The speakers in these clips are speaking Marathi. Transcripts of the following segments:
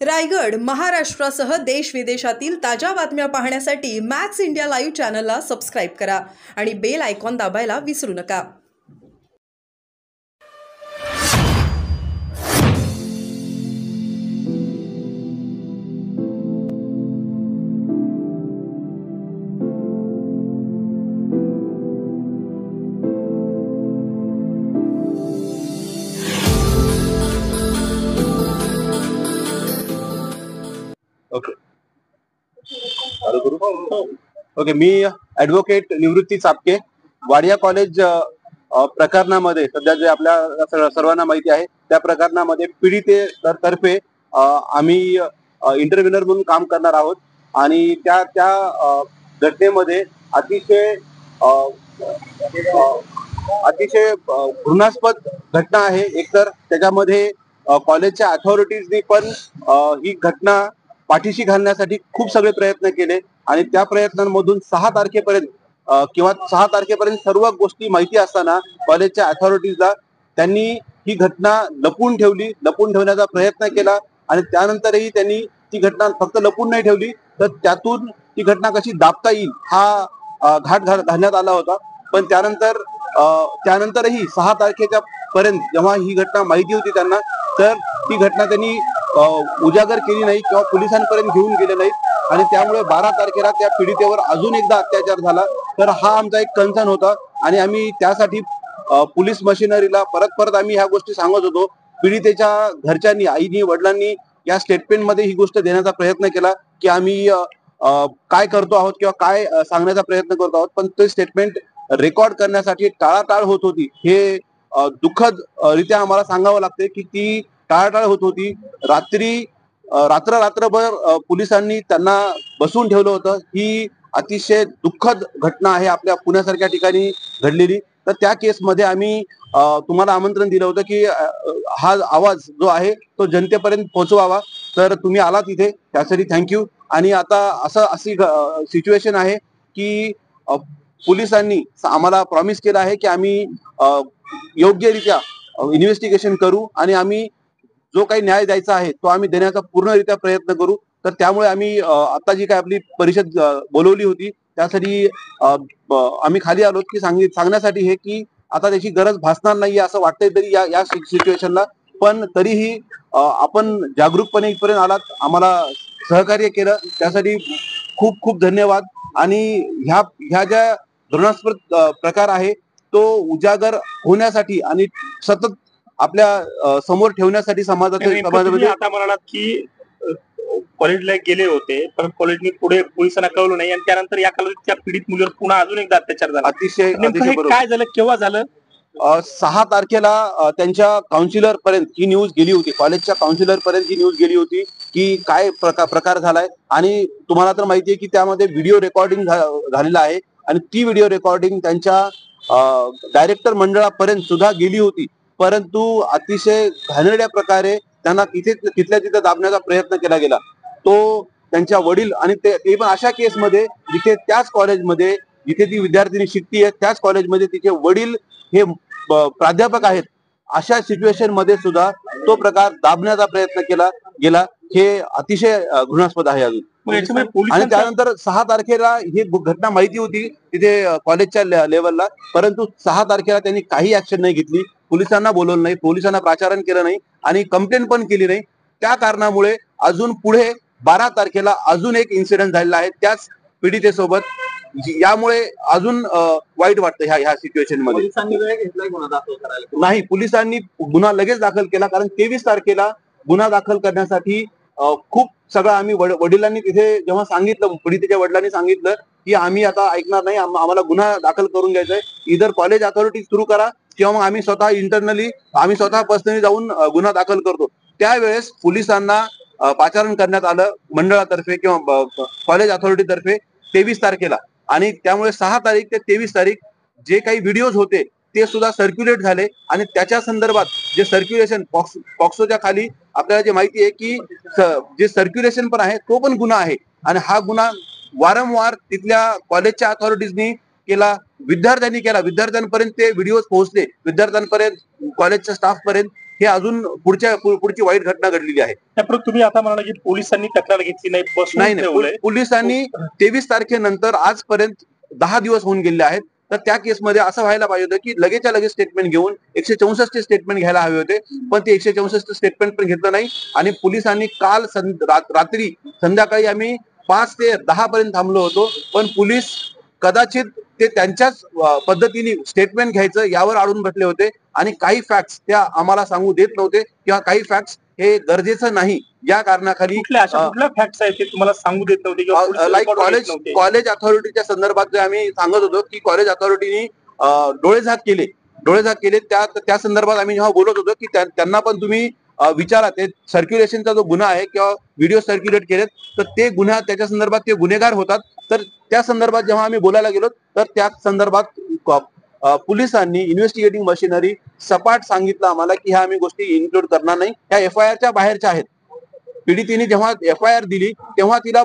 रायगड, महाराष्ट्रासह देश विदेशातील ताज्या बातम्या पाहण्यासाठी मॅक्स इंडिया लाईव्ह चॅनलला सबस्क्राईब करा आणि बेल आयकॉन दाबायला विसरू नका। ओके मी ॲडव्होकेट निवृत्ती चापके वाडिया कॉलेज प्रकरणामध्ये सध्या जे आपल्या सर्वांना माहिती आहे त्या प्रकरणामध्ये पीडितेतर्फे आम्ही इंटरव्ह्युनर म्हणून काम करणार आहोत आणि त्या घटनेमध्ये अतिशय घृणास्पद घटना आहे। एकतर त्याच्यामध्ये कॉलेजच्या अथॉरिटीजनी पण ही घटना पाठीशी घालण्यासाठी खूप सगळे प्रयत्न केले आणि त्या प्रयत्नांमधून 6 तारखेपर्यंत सर्व गोष्टी माहिती असताना कॉलेजच्या अथॉरिटीजला त्यांनी ही घटना लपवून ठेवण्याचा प्रयत्न केला आणि त्यानंतरही त्यांनी ती घटना फक्त लपवून नाही ठेवली तर त्यातून ती घटना कशी दाबता येईल हा घाट घालण्यात आला होता। पण त्यानंतरही 6 तारखेच्या पर्यंत जेव्हा ही घटना माहिती होती त्यांना तर ती घटना त्यांनी उजागर केली नाही किंवा पोलिसांपर्यंत घेऊन गेले नाहीत आणि त्यामुळे 12 तारखेला त्या पीडितेवर अजून एकदा अत्याचार झाला। तर हा आमचा एक कन्सर्न होता आणि आम्ही त्यासाठी पोलीस मशिनरीला परत आम्ही ह्या गोष्टी सांगत होतो। पीडितेच्या घरच्यांनी, आईनी, वडिलांनी या स्टेटमेंटमध्ये ही गोष्ट देण्याचा प्रयत्न केला की आम्ही काय करतो आहोत किंवा काय सांगण्याचा प्रयत्न करतो आहोत, पण ते स्टेटमेंट रेकॉर्ड करण्यासाठी टाळाटाळ होत होती। हे दुःखद रित्या आम्हाला सांगावं लागते की ती टाळाटाळ होत होती। रात्रभर पोलिसांनी त्यांना बसवून ठेवलं होतं। ही अतिशय दुःखद घटना आहे आपल्या पुण्यासारख्या ठिकाणी घडलेली। तर त्या केसमध्ये आम्ही तुम्हाला आमंत्रण दिलं होतं की हा आवाज जो आहे तो जनतेपर्यंत पोहोचवावा, तर तुम्ही आलात इथे त्यासाठी थँक्यू। आणि आता अशी सिच्युएशन आहे की पोलिसांनी आम्हाला प्रॉमिस केलं आहे की आम्ही योग्यरित्या इन्व्हेस्टिगेशन करू आणि आम्ही जो काही न्याय द्यायचा आहे तो आम्ही देण्याचा पूर्णरित्या प्रयत्न करू। तर त्यामुळे आम्ही आता जी काय आपली परिषद बोलवली होती त्यासाठी आम्ही खाली आलो की सांगण्यासाठी हे की आता त्याची गरज भासणार नाहीये असं वाटतंय तरी या सिच्युएशनला, पण तरीही आपण जागरूकपणे इथपर्यंत आलात, आम्हाला सहकार्य केलं त्यासाठी खूप खूप धन्यवाद। आणि ह्या ज्या घृणास्पद प्रकार आहे तो उजागर होण्यासाठी आणि सतत आपल्या समोर ठेवण्यासाठी समाजामध्ये आता म्हणालात की कॉलेजला गेले होते पण कॉलेजने पुढे पोलिसांना कळवलं नाही आणि त्यानंतर या कालावधीत त्या पीडित मुलीवर पुन्हा अजून एकदा अत्याचार झाला। अतिशय काय झालं, केव्हा झालं? 6 तारखेला त्यांच्या काउन्सिलर पर्यंत ही न्यूज गेली होती, कॉलेजच्या काउन्सिलर पर्यंत ही न्यूज गेली होती की काय प्रकार झालाय। आणि तुम्हाला तर माहिती आहे की त्यामध्ये व्हिडिओ रेकॉर्डिंग झालेला आहे आणि ती व्हिडिओ रेकॉर्डिंग त्यांच्या डायरेक्टर मंडळापर्यंत सुद्धा गेली होती, परंतु अतिशय घाणेरड्या प्रकारे त्यांना तिथल्या तिथे दाबण्याचा प्रयत्न केला गेला। तो त्यांच्या वडील आणि ते पण अशा केसमध्ये जिथे त्याच कॉलेजमध्ये जिथे ती विद्यार्थिनी शिकतीये त्याच कॉलेजमध्ये तिचे वडील हे प्राध्यापक आहेत, अशा सिच्युएशन मध्ये सुद्धा तो प्रकार दाबण्याचा प्रयत्न केला गेला। हे अतिशय घृणास्पद आहे अजून। आणि त्यानंतर 6 तारखेला ही घटना माहिती होती तिथे कॉलेजच्या लेवलला, परंतु 6 तारखेला त्यांनी काही ऍक्शन नाही घेतली, पोलिसांना बोलवलं नाही, पोलिसांना प्राचारण केलं नाही आणि कंप्लेंट पण केली नाही। त्या कारणामुळे अजून पुढे 12 तारखेला अजून एक इन्सिडेंट झालेला आहे त्याच पीडितेसोबत, यामुळे अजून वाईट वाटतं ह्या सिच्युएशन मध्ये। पोलिसांनी वेळ घेतलाय गुन्हा दाखल करायला? नाही, पोलिसांनी गुन्हा लगेच दाखल केला, कारण 23 तारखेला गुन्हा दाखल करण्यासाठी खूप सगळं आम्ही वडिलांनी तिथे जेव्हा सांगितलं, पीडितेच्या वडिलांनी सांगितलं की आम्ही आता ऐकणार नाही, आम्हाला गुन्हा दाखल करून घ्यायचाय, इधर कॉलेज अथॉरिटी सुरू करा किंवा मग आम्ही स्वतः पर्सनली जाऊन गुन्हा दाखल करतो। त्यावेळेस पोलिसांना पाचारण करण्यात आलं मंडळातर्फे किंवा कॉलेज अथॉरिटीतर्फे 23 तारखेला, आणि त्यामुळे 6 तारीख ते 23 तारीख जे काही व्हिडिओज होते ते सुद्धा सर्क्युलेट झाले आणि त्याच्या संदर्भात जे सर्क्युलेशन पॉक्सोच्या खाली आपल्याला जे माहिती आहे की जे सर्क्युलेशन पण आहे तो पण गुन्हा आहे आणि हा गुन्हा वारंवार तिथल्या कॉलेजच्या अथॉरिटीजनी केला, विद्यार्थ्यांनी केला, विद्यार्थ्यांपर्यंत ते व्हिडिओज पोहोचले, विद्यार्थ्यांपर्यंत, कॉलेजच्या स्टाफ पर्यंत, हे अजून पुढची वाईट घटना घडलेली आहे. त्याप्रमाणे तुम्ही आता म्हणाला की पोलिसांनी तक्रार घेतली नाही, बसून ठेवलंय. पोलिसांनी 23 तारखेनंतर आजपर्यंत 10 दिवस होऊन गेले आहेत. तर त्या केसमध्ये असं व्हायला पाहिजे होतं की लगेचच्या लगेच स्टेटमेंट घेऊन 164 स्टेटमेंट घ्यायला हवे होते, पण ते 164 स्टेटमेंट पण घेतलं नाही. आणि पोलिसांनी काल रात्री संध्याकाळी आम्ही 5 ते 10 पर्यंत थांबलो होतो, पण पोलीस कदाचित ते त्यांच्याच पद्धतीने स्टेटमेंट घ्यायचं यावर अडून बसले होते. आणि काही फॅक्ट्स त्या आम्हाला सांगू देत नव्हते किंवा काही फॅक्ट्स हे गरजेचं नाही या कारणाखाली. कुठल्या फॅक्ट्स आहेत ते तुम्हाला सांगू देत नव्हते? लाईक कॉलेज अथॉरिटीच्या संदर्भात जे आम्ही सांगत होतो की कॉलेज अथॉरिटीनी डोळेझाक केले त्या संदर्भात आम्ही जेव्हा बोलत होतो की त्यांना पण तुम्ही विचारा, ते सर्क्युलेशनचा जो गुन्हा आहे किंवा व्हिडिओ सर्क्युलेट केलेत तर ते गुन्हा त्याच्या संदर्भात ते गुन्हेगार होतात. तर त्या संदर्भात जेव्हा आम्ही बोलायला गेलो तर त्या संदर्भात पोलिसांनी इन्व्हेस्टिगेटिंग मशिनरी सपाट सांगितलं आम्हाला की ह्या आम्ही गोष्टी इन्क्लूड करणार नाही, ह्या एफआयआरच्या बाहेरच्या आहेत. पीडितीने जेव्हा एफआयआर दिली तेव्हा तिला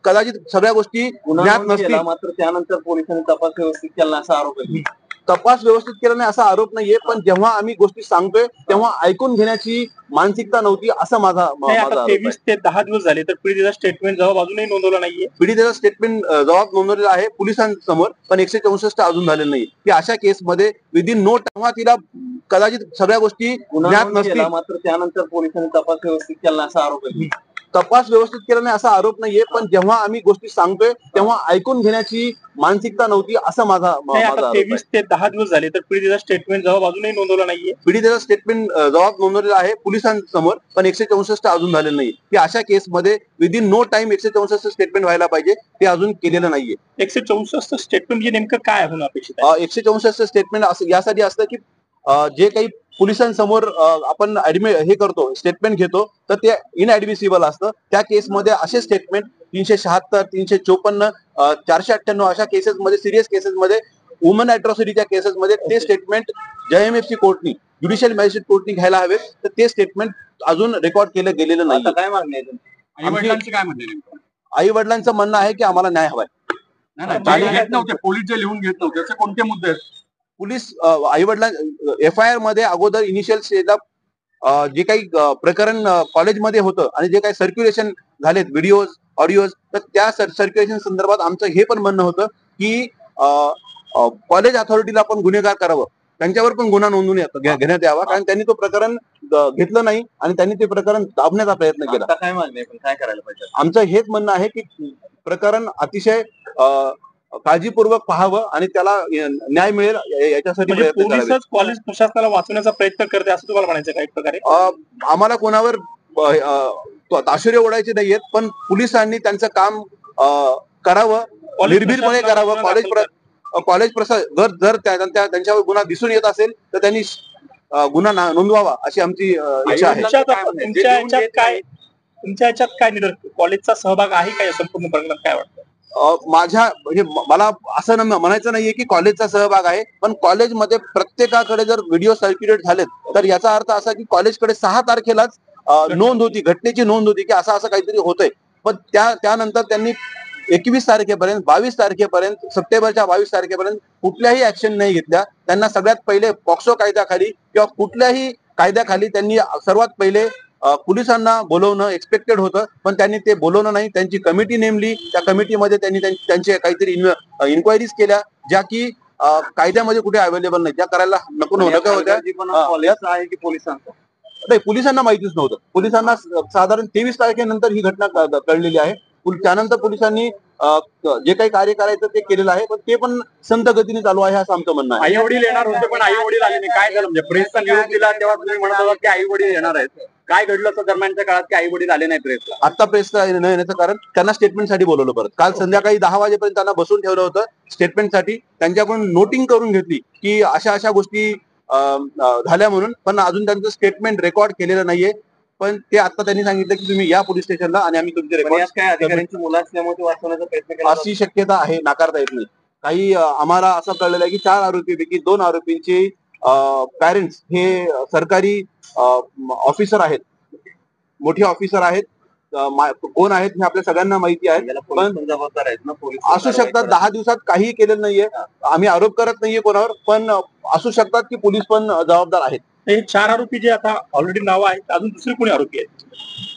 कदाचित सगळ्या गोष्टी ज्ञात नसतील, मात्र त्यानंतर पोलिसांनी तपास व्यवस्थित केला असा आरोप आहे. तपास व्यवस्थित केला नाही असा आरोप नाहीये, पण जेव्हा आम्ही गोष्टी सांगतोय तेव्हा ऐकून घेण्याची मानसिकता नव्हती असं माझा आरोप आहे. 23 ते 10 दिवस झाले तर पीडितेचा स्टेटमेंट जबाब अजूनही नोंदवला नाहीये. पीडितेचा स्टेटमेंट जबाब नोंदवलेला आहे पोलिसांसमोर, पण 164 अजून झालेलं नाही की अशा केसमध्ये विदिन नो तेव्हा तिला कदाचित सगळ्या गोष्टी ज्ञात नसतील. मात्र त्यानंतर पोलिसांनी तपास व्यवस्थित केला असा आरोप आहे. तपास व्यवस्थित केला नाही असा आरोप नाहीये, पण जेव्हा आम्ही गोष्टी सांगतोय तेव्हा ऐकून घेण्याची मानसिकता नव्हती असं माझा आरोप आहे. 23 ते 10 दिवस झाले तर पीडितेचा स्टेटमेंट जबाब अजूनही नोंदवला नाहीये. पीडितेचा स्टेटमेंट जबाब नोंदवलेला आहे पोलिसांसमोर, पण 164 अजून झालेलं नाही की अशा केसमध्ये विदिन नो टाइम 164 स्टेटमेंट व्हायला पाहिजे, ते अजून केलेलं नाहीये. 164 स्टेटमेंट म्हणजे नेमकं काय होणं अपेक्षित आहे? 164 स्टेटमेंट यासाठी असतं की जे काही पोलिसांसमोर आपण हे करतो, स्टेटमेंट घेतो, तर ते इनएडमिसिबल असतं. त्या केसमध्ये असे स्टेटमेंट 376, 354, 498 अशा केसेसमध्ये, सिरियस केसेसमध्ये, वुमन अॅट्रॉसिटीच्या केसेसमध्ये ते स्टेटमेंट JMFC कोर्टनी, ज्युडिशियल मॅजिस्ट्रेट कोर्टनी घ्यायला हवे. तर ते स्टेटमेंट अजून रेकॉर्ड केलं गेलेलं नाही. काय मागणी आहे? काय म्हणणे? आई वडिलांचं म्हणणं आहे की आम्हाला न्याय हवाय. पोलीस जे लिहून घेत नव्हते त्याचे कोणते मुद्दे आहेत? पोलीस आई वडिलां एफआयआर मध्ये अगोदर इनिशियल स्टेजला जे काही प्रकरण कॉलेजमध्ये होतं आणि जे काही सर्क्युलेशन झालेत व्हिडिओज ऑडिओज, तर त्या सर्क्युलेशन संदर्भात आमचं हे पण म्हणणं होतं की कॉलेज अथॉरिटीला पण गुन्हेगार करावं, त्यांच्यावर पण गुन्हा नोंदवून घेण्यात यावा, कारण त्यांनी तो प्रकरण घेतलं नाही आणि त्यांनी ते प्रकरण दाबण्याचा प्रयत्न केला. काय मागणी आहे, पण काय करायला पाहिजे? आमचं हेच म्हणणं आहे की प्रकरण अतिशय काळजीपूर्वक पाहावं आणि त्याला न्याय मिळेल याच्यासाठी प्रयत्न करावे. कॉलेज प्रशासनाला वाचवण्याचा प्रयत्न करते असं तुम्हाला म्हणायचं काही प्रकारे? आम्हाला कोणावर ताशुरे ओढायचे नाहीयेत, पण पोलिसांनी त्यांचं काम करावं, निर्भीडपणे करावं. कॉलेज प्रशासन जर त्यांच्यावर गुन्हा दिसून येत असेल तर त्यांनी गुन्हा नोंदवावा अशी आमची इच्छा आहे. तुमच्या याच्यात काय निदर्शन, कॉलेजचा सहभाग आहे का या संपूर्ण प्रकरणात, काय वाटतं? म्हणजे मला असं म्हणायचं नाहीये की कॉलेजचा सहभाग आहे, पण कॉलेजमध्ये प्रत्येकाकडे जर व्हिडिओ सर्क्युलेट झालेत तर याचा अर्थ असा की कॉलेजकडे 6 तारखेलाच नोंद होती, घटनेची नोंद होती की असं काहीतरी होतंय. पण त्यानंतर त्यांनी 21 तारखेपर्यंत, 22 तारखेपर्यंत, सप्टेंबरच्या 22 तारखेपर्यंत कुठल्याही ऍक्शन नाही घेतल्या. त्यांना सगळ्यात पहिले पॉक्सो कायद्याखाली किंवा कुठल्याही कायद्याखाली त्यांनी सर्वात पहिले पोलिसांना बोलवणं एक्सपेक्टेड होतं, पण त्यांनी ते बोलवलं नाही. त्यांची कमिटी नेमली, त्या कमिटीमध्ये त्यांनी त्यांचे काहीतरी इन्क्वायरीज केल्या ज्या की कायद्यामध्ये कुठे अवेलेबल नाही, ज्या करायला नको होत्या. नाही, पोलिसांना माहितीच नव्हतं. पोलिसांना साधारण 23 तारखेनंतर ही घटना कळलेली आहे. त्यानंतर पोलिसांनी जे काही कार्य करायचं ते केलेलं आहे, पण ते पण संत गतीने चालू आहे असं आमचं म्हणणं आहे. आई वडील येणार होते पण आई वडील आले नाही, काय झालं? म्हणजे प्रेसचा निरोप दिला तेव्हा तुम्ही म्हणत होता की आई वडील येणार आहेत, काय घडलं असं दरम्यानच्या काळात की आई वडील आले नाही प्रेसला? आता प्रेसला न येण्याचं कारण त्यांना स्टेटमेंटसाठी बोलवलं. परत काल संध्याकाळी 10 वाजेपर्यंत त्यांना बसून ठेवलं होतं स्टेटमेंटसाठी. त्यांच्याकडून नोटिंग करून घेतली की अशा गोष्टी झाल्या म्हणून, पण अजून त्यांचं स्टेटमेंट रेकॉर्ड केलेलं नाहीये. पण ते आता त्यांनी सांगितलं की तुम्ही या पोलीस स्टेशनला आणि आम्ही तुमचे रेकॉर्ड, काय अधिकाऱ्यांची मुलं असल्यामुळे ते वाचवण्याचा प्रयत्न केला अशी शक्यता आहे, नाकारता येत नाही. काही आम्हाला असं कळलेलं आहे की 4 आरोपीपैकी 2 आरोपींचे पॅरेंट्स हे सरकारी ऑफिसर आहेत, मोठे ऑफिसर आहेत. कोण आहेत हे आपल्या सगळ्यांना माहिती आहे, पण जबाबदार आहेत ना पोलीस असू शकतात 10 दिवसात काही केलेलं नाहीये. आम्ही आरोप करत नाहीये कोणावर, पण असू शकतात की पोलीस पण जबाबदार आहेत. हे 4 आरोपी जे आता ऑलरेडी नाव आहेत, अजून दुसरे कोणी आरोपी आहेत?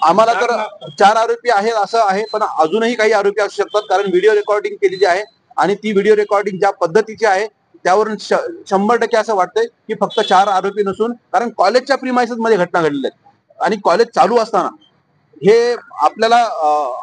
आम्हाला तर 4 आरोपी आहेत असं आहे, पण अजूनही काही आरोपी असू शकतात, कारण व्हिडिओ रेकॉर्डिंग केलेली आहे आणि ती व्हिडिओ रेकॉर्डिंग ज्या पद्धतीची आहे त्यावरून 100% असं वाटतंय की फक्त 4 आरोपी नसून, कारण कॉलेजच्या प्रिमायसेस मध्ये घटना घडलेल्या आहेत आणि कॉलेज चालू असताना हे आपल्याला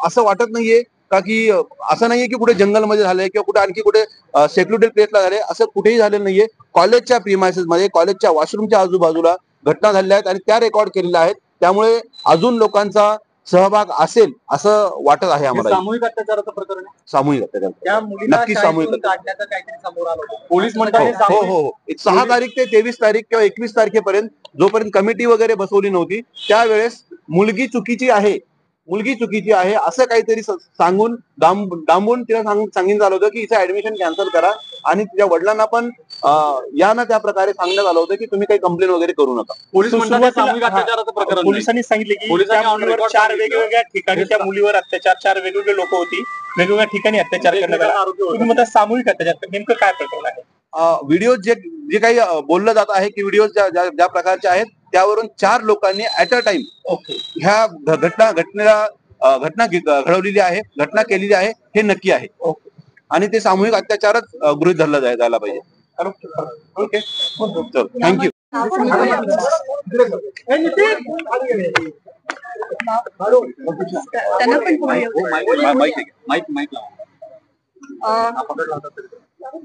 असं वाटत नाहीये का की असं नाहीये की कुठे जंगलमध्ये झालंय किंवा कुठे आणखी कुठे सेक्युरिटी प्लेसला झालंय, असं कुठेही झालेलं नाहीये. कॉलेजच्या प्रिमायसेस मध्ये, कॉलेजच्या वॉशरूमच्या आजूबाजूला घटना झालेल्या आहेत आणि त्या रेकॉर्ड केलेल्या आहेत. त्यामुळे अजून लोकांचा सहभाग असेल असं वाटत आहे आम्हाला. सामूहिक अत्याचाराचं प्रकरण आहे. सामूहिक अत्याचार, त्या मुलीला नक्की सामूहिक शाळेतून काढण्याचं काहीतरी समोर आलं होतं. पोलीस म्हणतात हो 6 तारीख ते 23 तारीख किंवा 21 तारखेपर्यंत जोपर्यंत कमिटी वगैरे बसवली नव्हती त्यावेळेस मुलगी चुकीची आहे असं काहीतरी सांगून डांबून तिला सांगितलं झालं होतं की हिचं ऍडमिशन कॅन्सल करा आणि तिच्या वडिलांना पण यानं त्या प्रकारे सांगण्यात आलं होतं की तुम्ही काही कंप्लेंट वगैरे करू नका. पोलीस म्हणतात सामूहिक अत्याचाराचं प्रकरण. पोलिसांनी सांगितले की पोलिसांनी त्या on मुलीवर record 4 सांगितलं. वेगवेगळ्या ठिकाणी त्या मुलीवर अत्याचार, 4 वेगवेगळे लोक होती, वेगवेगळ्या ठिकाणी अत्याचार करण्यात आला. आरोपी होते. तुम्ही म्हणता सामूहिक अत्याचार, नेमकं काय प्रकरण आहे? व्हिडिओ जे काही बोललं जात आहे की व्हिडिओ ज्या प्रकारचे आहेत त्यावरून 4 लोकांनी ऍट अ टाइम ह्या घटना घडवलेली आहे, घटना केलेली आहे हे नक्की आहे आणि ते सामूहिक अत्याचारच गृहीत धरला जायला पाहिजे. Okay, thank you. त्यांना पण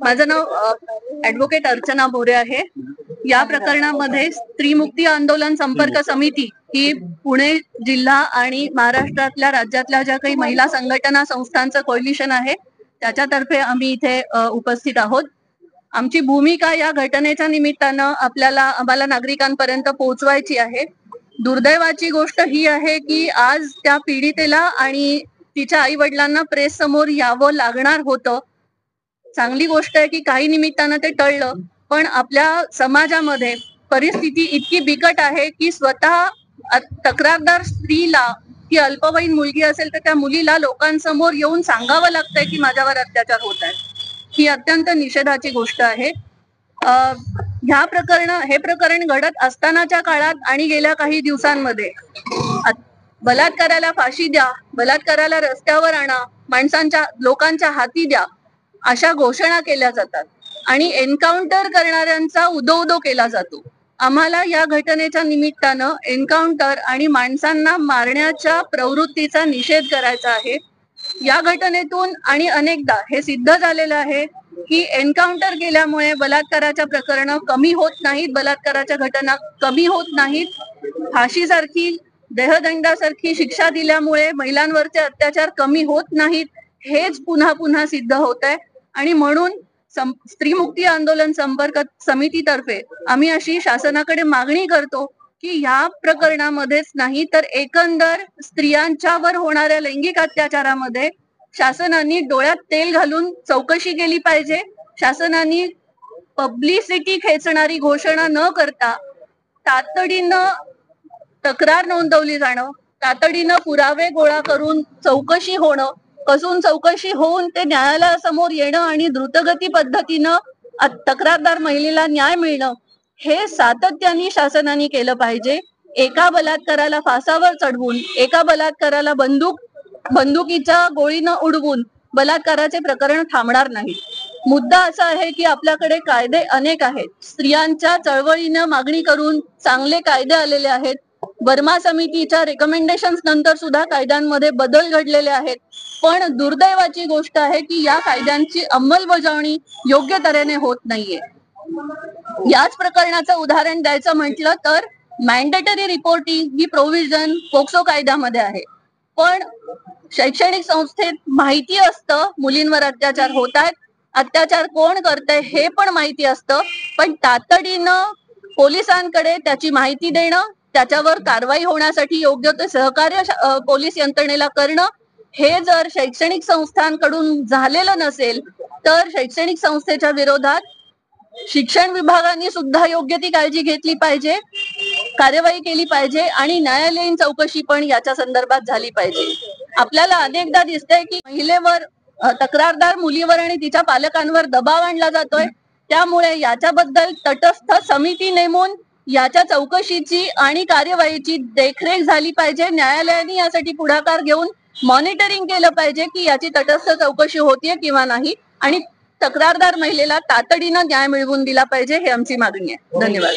माझं नाव ऍडव्होकेट अर्चना बोरे आहे. या प्रकरणामध्ये स्त्रीमुक्ती आंदोलन संपर्क समिती ही पुणे जिल्हा आणि महाराष्ट्रातल्या राज्यातल्या ज्या काही महिला संघटना संस्थांचं कोलिशन आहे त्याच्यातर्फे आम्ही इथे उपस्थित आहोत. आमची भूमिका या घटनेच्या निमित्तानं आम्हाला नागरिकांपर्यंत पोहोचवायची आहे. दुर्दैवाची गोष्ट ही आहे की आज त्या पीडितेला आणि तिच्या आई वडिलांना प्रेस समोर यावं लागणार होतं. चांगली गोष्ट आहे की काही निमित्तानं ते टळलं, पण आपल्या समाजामध्ये परिस्थिती इतकी बिकट आहे की स्वतः तक्रारदार स्त्रीला, ती अल्पवयीन मुलगी असेल तर त्या मुलीला लोकांसमोर येऊन सांगावं लागतंय की माझ्यावर अत्याचार होत आहे. ही अत्यंत निषेधाची गोष्ट आहे. हे प्रकरण घडत असतानाच्या काळात आणि गेल्या काही दिवसांमध्ये बलात्काराला फाशी द्या, बलात्काराला रस्त्यावर आणा, लोकांच्या हाती द्या अशा घोषणा केल्या जातात आणि एन्काउंटर करणाऱ्यांचा उदो केला जातो. आम्हाला या घटनेच्या निमित्तानं एन्काउंटर आणि माणसांना मारण्याच्या प्रवृत्तीचा निषेध करायचा आहे. या घटनेतून आणि अनेकदा हे सिद्ध झालेलं आहे की एन्काउंटर केल्यामुळे बलात्काराच्या प्रकरण कमी होत नाहीत, बलात्काराच्या घटना कमी होत नाहीत. फाशीसारखी, देहदंडासारखी शिक्षा दिल्यामुळे महिलांवरचे अत्याचार कमी होत नाहीत, हेच पुन्हा पुन्हा सिद्ध होत आहे. आणि म्हणून स्त्रीमुक्ती आंदोलन संपर्क समितीतर्फे आम्ही अशी शासनाकडे मागणी करतो की या प्रकरणामध्येच नाही तर एकंदर स्त्रियांच्यावर होणाऱ्या लैंगिक अत्याचारामध्ये शासनाने डोळ्यात तेल घालून चौकशी केली पाहिजे. शासनाने पब्लिसिटी खेचणारी घोषणा न करता तातडीनं तक्रार नोंदवली जाणं, तातडीनं पुरावे गोळा करून चौकशी होणं, कसून चौकशी होऊन ते न्यायालयासमोर येणं आणि द्रुतगती पद्धतीनं तक्रारदार महिलेला न्याय मिळणं हे सातत्याने शासनाने केलं पाहिजे. एका बलात्काराला फासावर चढवून, एका बलात्काराला बंदुकीच्या गोळीनं उडवून बलात्काराचे प्रकरण थांबणार नाही. मुद्दा असा आहे की आपल्याकडे कायदे अनेक आहेत. स्त्रियांच्या चळवळीनं मागणी करून चांगले कायदे आलेले आहेत. वर्मा समितीच्या रेकमेंडेशन्स नंतर सुद्धा कायद्यांमध्ये बदल घडलेले आहेत. पण दुर्दैवाची गोष्ट आहे की या कायद्यांची अंमलबजावणी योग्य तऱ्हेने होत नाहीये. याच प्रकरणाचं उदाहरण द्यायचं म्हटलं तर मॅन्डेटरी रिपोर्टिंग ही प्रोव्हिजन पोक्सो कायद्यामध्ये आहे, पण शैक्षणिक संस्थेत माहिती असतं मुलींवर अत्याचार होत आहेत, अत्याचार कोण करतंय हे पण माहिती असतं, पण तातडीनं पोलिसांकडे त्याची माहिती देणं, त्याच्यावर कारवाई होण्यासाठी योग्य ते सहकार्य पोलीस यंत्रणेला करणं हे जर शैक्षणिक संस्थांकडून झालेलं नसेल तर शैक्षणिक संस्थेच्या विरोधात शिक्षण विभागाने सुद्धा योग्य ती काळजी घेतली पाहिजे. कार्यवाही केली पाहिजे आणि न्यायालयीन चौकशी पण याच्या संदर्भात झाली पाहिजे. आपल्याला अनेकदा दिसतंय की महिलेवर तक्रारदार मुलीवर आणि तिच्या पालकांवर दबाव आणला जातोय. त्यामुळे याच्याबद्दल तटस्थ समिती नेमून याच्या चौकशीची आणि कार्यवाहीची देखरेख झाली पाहिजे. न्यायालयाने यासाठी पुढाकार घेऊन मॉनिटरिंग केलं पाहिजे की याची तटस्थ चौकशी होतीये किंवा नाही आणि तक्रारदार महिलेला तातडीनं न्याय मिळवून दिला पाहिजे, हे आमची मागणी आहे. धन्यवाद.